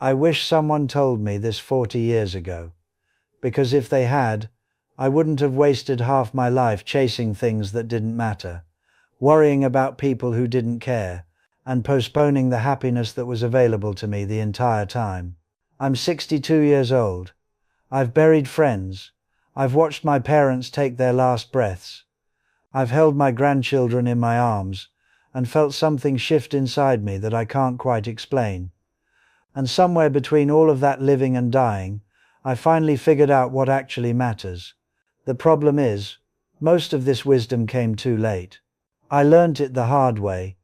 I wish someone told me this 40 years ago, because if they had, I wouldn't have wasted half my life chasing things that didn't matter, worrying about people who didn't care, and postponing the happiness that was available to me the entire time. I'm 62 years old. I've buried friends. I've watched my parents take their last breaths. I've held my grandchildren in my arms and felt something shift inside me that I can't quite explain. And somewhere between all of that living and dying, I finally figured out what actually matters. The problem is, most of this wisdom came too late. I learnt it the hard way,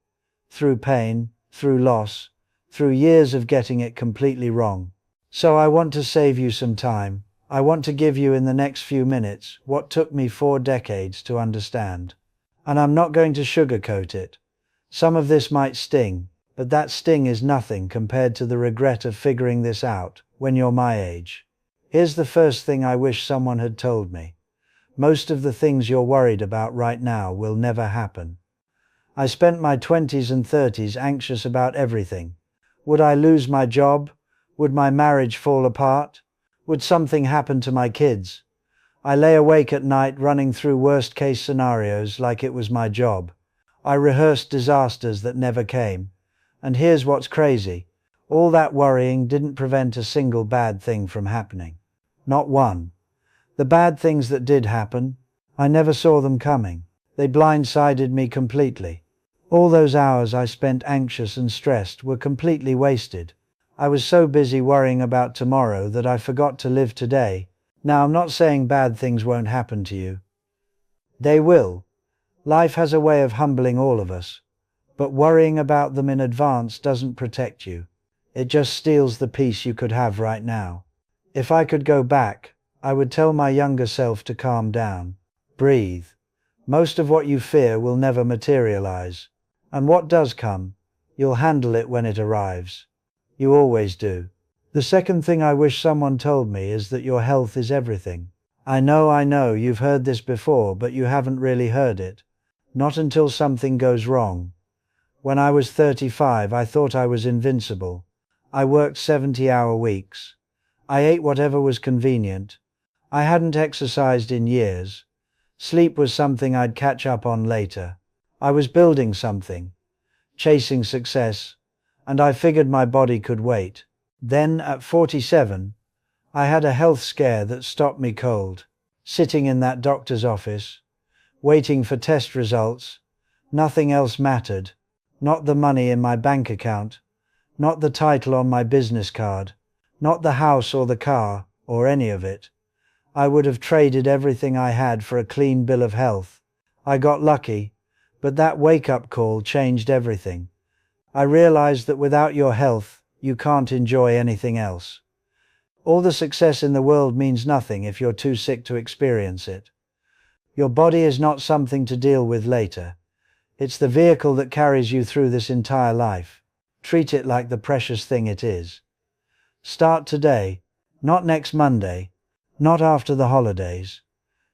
through pain, through loss, through years of getting it completely wrong. So I want to save you some time. I want to give you in the next few minutes what took me 4 decades to understand. And I'm not going to sugarcoat it. Some of this might sting, but that sting is nothing compared to the regret of figuring this out when you're my age. Here's the first thing I wish someone had told me. Most of the things you're worried about right now will never happen. I spent my 20s and 30s anxious about everything. Would I lose my job? Would my marriage fall apart? Would something happen to my kids? I lay awake at night running through worst-case scenarios like it was my job. I rehearsed disasters that never came. And here's what's crazy. All that worrying didn't prevent a single bad thing from happening. Not one. The bad things that did happen, I never saw them coming. They blindsided me completely. All those hours I spent anxious and stressed were completely wasted. I was so busy worrying about tomorrow that I forgot to live today. Now, I'm not saying bad things won't happen to you. They will. Life has a way of humbling all of us. But worrying about them in advance doesn't protect you. It just steals the peace you could have right now. If I could go back, I would tell my younger self to calm down. Breathe. Most of what you fear will never materialize. And what does come, you'll handle it when it arrives. You always do. The second thing I wish someone told me is that your health is everything. I know, you've heard this before, but you haven't really heard it. Not until something goes wrong. When I was 35, I thought I was invincible. I worked 70-hour weeks. I ate whatever was convenient. I hadn't exercised in years. Sleep was something I'd catch up on later. I was building something, chasing success, and I figured my body could wait. Then, at 47, I had a health scare that stopped me cold. Sitting in that doctor's office, waiting for test results, nothing else mattered. Not the money in my bank account, not the title on my business card, not the house or the car, or any of it. I would have traded everything I had for a clean bill of health. I got lucky, but that wake-up call changed everything. I realized that without your health, you can't enjoy anything else. All the success in the world means nothing if you're too sick to experience it. Your body is not something to deal with later. It's the vehicle that carries you through this entire life. Treat it like the precious thing it is. Start today, not next Monday, not after the holidays.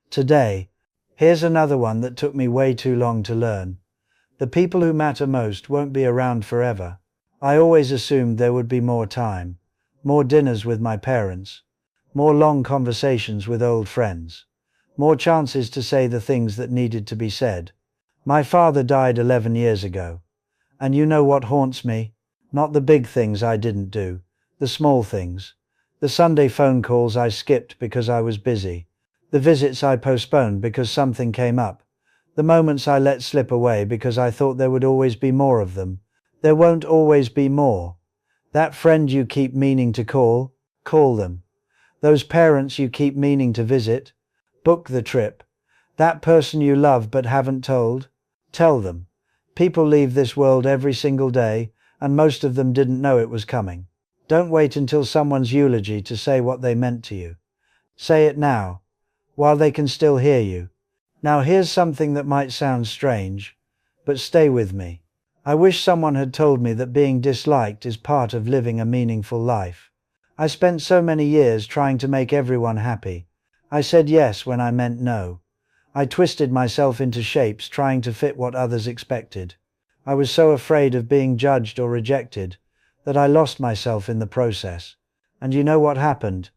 Today. Here's another one that took me way too long to learn. The people who matter most won't be around forever. I always assumed there would be more time, more dinners with my parents, more long conversations with old friends, more chances to say the things that needed to be said. My father died 11 years ago. And you know what haunts me? Not the big things I didn't do, the small things. The Sunday phone calls I skipped because I was busy. The visits I postponed because something came up. The moments I let slip away because I thought there would always be more of them. There won't always be more. That friend you keep meaning to call, call them. Those parents you keep meaning to visit, book the trip. That person you love but haven't told, tell them. People leave this world every single day, and most of them didn't know it was coming. Don't wait until someone's eulogy to say what they meant to you. Say it now, while they can still hear you. Now here's something that might sound strange, but stay with me. I wish someone had told me that being disliked is part of living a meaningful life. I spent so many years trying to make everyone happy. I said yes when I meant no. I twisted myself into shapes trying to fit what others expected. I was so afraid of being judged or rejected that I lost myself in the process. And you know what happened?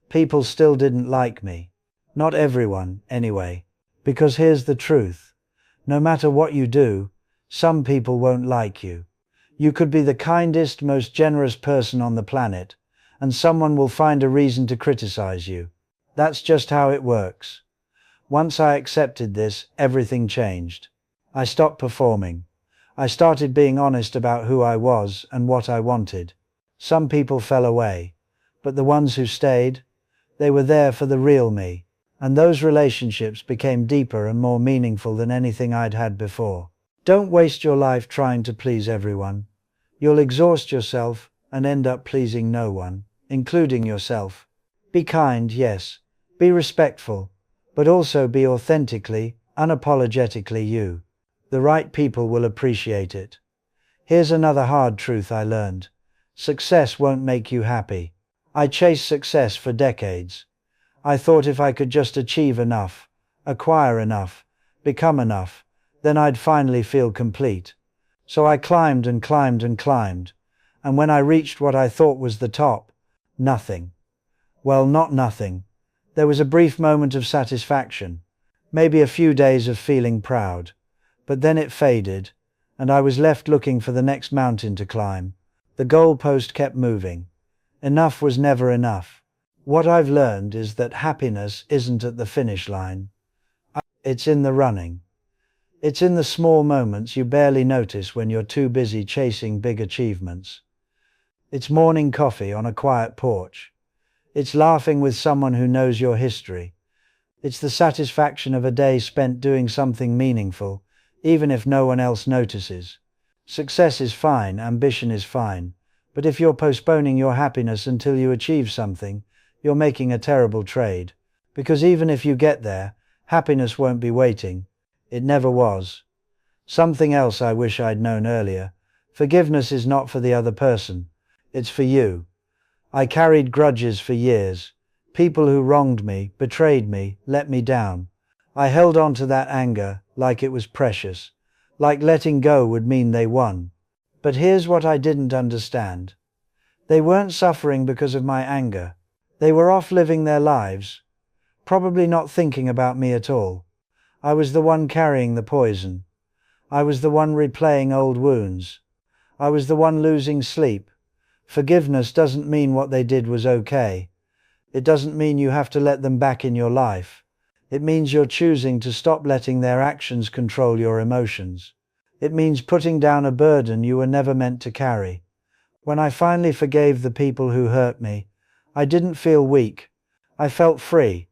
People still didn't like me. Not everyone, anyway. Because here's the truth. No matter what you do, some people won't like you. You could be the kindest, most generous person on the planet, and someone will find a reason to criticize you. That's just how it works. Once I accepted this, everything changed. I stopped performing. I started being honest about who I was and what I wanted. Some people fell away, but the ones who stayed, they were there for the real me. And those relationships became deeper and more meaningful than anything I'd had before. Don't waste your life trying to please everyone. You'll exhaust yourself and end up pleasing no one, including yourself. Be kind, yes. Be respectful, but also be authentically, unapologetically you. The right people will appreciate it. Here's another hard truth I learned. Success won't make you happy. I chased success for decades. I thought if I could just achieve enough, acquire enough, become enough, then I'd finally feel complete. So I climbed and climbed and climbed, and when I reached what I thought was the top, nothing. Well, not nothing. There was a brief moment of satisfaction, maybe a few days of feeling proud, but then it faded, and I was left looking for the next mountain to climb. The goalpost kept moving. Enough was never enough. What I've learned is that happiness isn't at the finish line. It's in the running. It's in the small moments you barely notice when you're too busy chasing big achievements. It's morning coffee on a quiet porch. It's laughing with someone who knows your history. It's the satisfaction of a day spent doing something meaningful, even if no one else notices. Success is fine, ambition is fine, but if you're postponing your happiness until you achieve something, you're making a terrible trade. Because even if you get there, happiness won't be waiting. It never was. Something else I wish I'd known earlier. Forgiveness is not for the other person. It's for you. I carried grudges for years. People who wronged me, betrayed me, let me down. I held on to that anger like it was precious. Like letting go would mean they won. But here's what I didn't understand. They weren't suffering because of my anger. They were off living their lives, probably not thinking about me at all. I was the one carrying the poison. I was the one replaying old wounds. I was the one losing sleep. Forgiveness doesn't mean what they did was okay. It doesn't mean you have to let them back in your life. It means you're choosing to stop letting their actions control your emotions. It means putting down a burden you were never meant to carry. When I finally forgave the people who hurt me, I didn't feel weak. I felt free.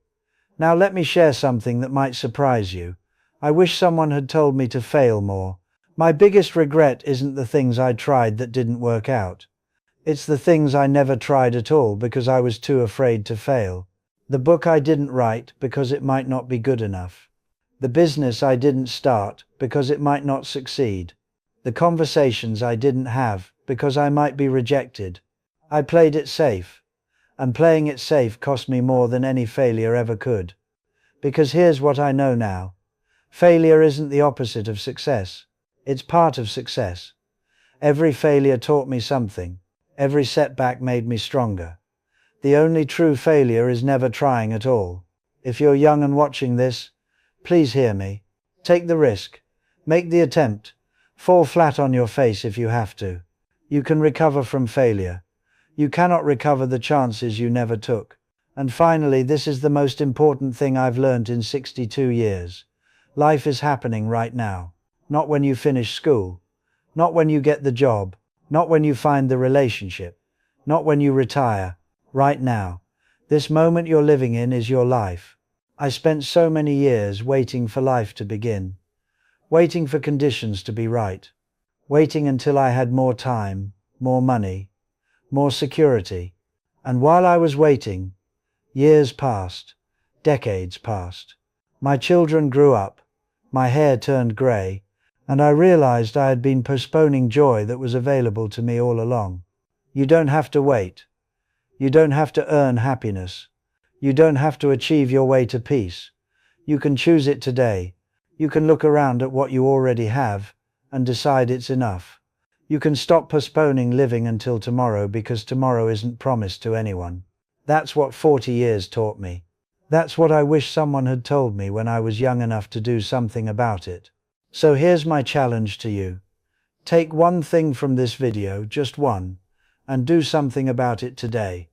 Now let me share something that might surprise you. I wish someone had told me to fail more. My biggest regret isn't the things I tried that didn't work out. It's the things I never tried at all because I was too afraid to fail. The book I didn't write because it might not be good enough. The business I didn't start because it might not succeed. The conversations I didn't have because I might be rejected. I played it safe. And playing it safe cost me more than any failure ever could. Because here's what I know now. Failure isn't the opposite of success. It's part of success. Every failure taught me something. Every setback made me stronger. The only true failure is never trying at all. If you're young and watching this, please hear me. Take the risk. Make the attempt. Fall flat on your face if you have to. You can recover from failure. You cannot recover the chances you never took. And finally, this is the most important thing I've learned in 62 years. Life is happening right now. Not when you finish school. Not when you get the job. Not when you find the relationship. Not when you retire. Right now. This moment you're living in is your life. I spent so many years waiting for life to begin. Waiting for conditions to be right. Waiting until I had more time, more money, more security. And while I was waiting, years passed, decades passed. My children grew up, my hair turned grey, and I realized I had been postponing joy that was available to me all along. You don't have to wait. You don't have to earn happiness. You don't have to achieve your way to peace. You can choose it today. You can look around at what you already have and decide it's enough. You can stop postponing living until tomorrow because tomorrow isn't promised to anyone. That's what 40 years taught me. That's what I wish someone had told me when I was young enough to do something about it. So here's my challenge to you. Take one thing from this video, just one, and do something about it today.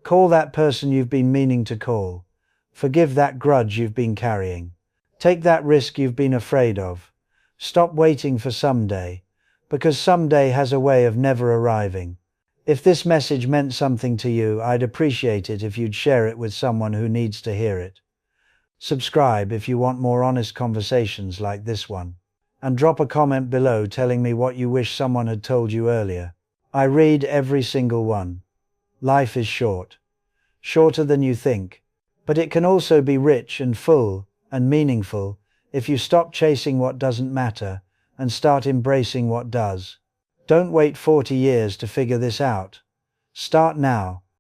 Call that person you've been meaning to call. Forgive that grudge you've been carrying. Take that risk you've been afraid of. Stop waiting for someday, because someday has a way of never arriving. If this message meant something to you, I'd appreciate it if you'd share it with someone who needs to hear it. Subscribe if you want more honest conversations like this one. And drop a comment below telling me what you wish someone had told you earlier. I read every single one. Life is short. Shorter than you think. But it can also be rich and full and meaningful if you stop chasing what doesn't matter and start embracing what does. Don't wait 40 years to figure this out. Start now.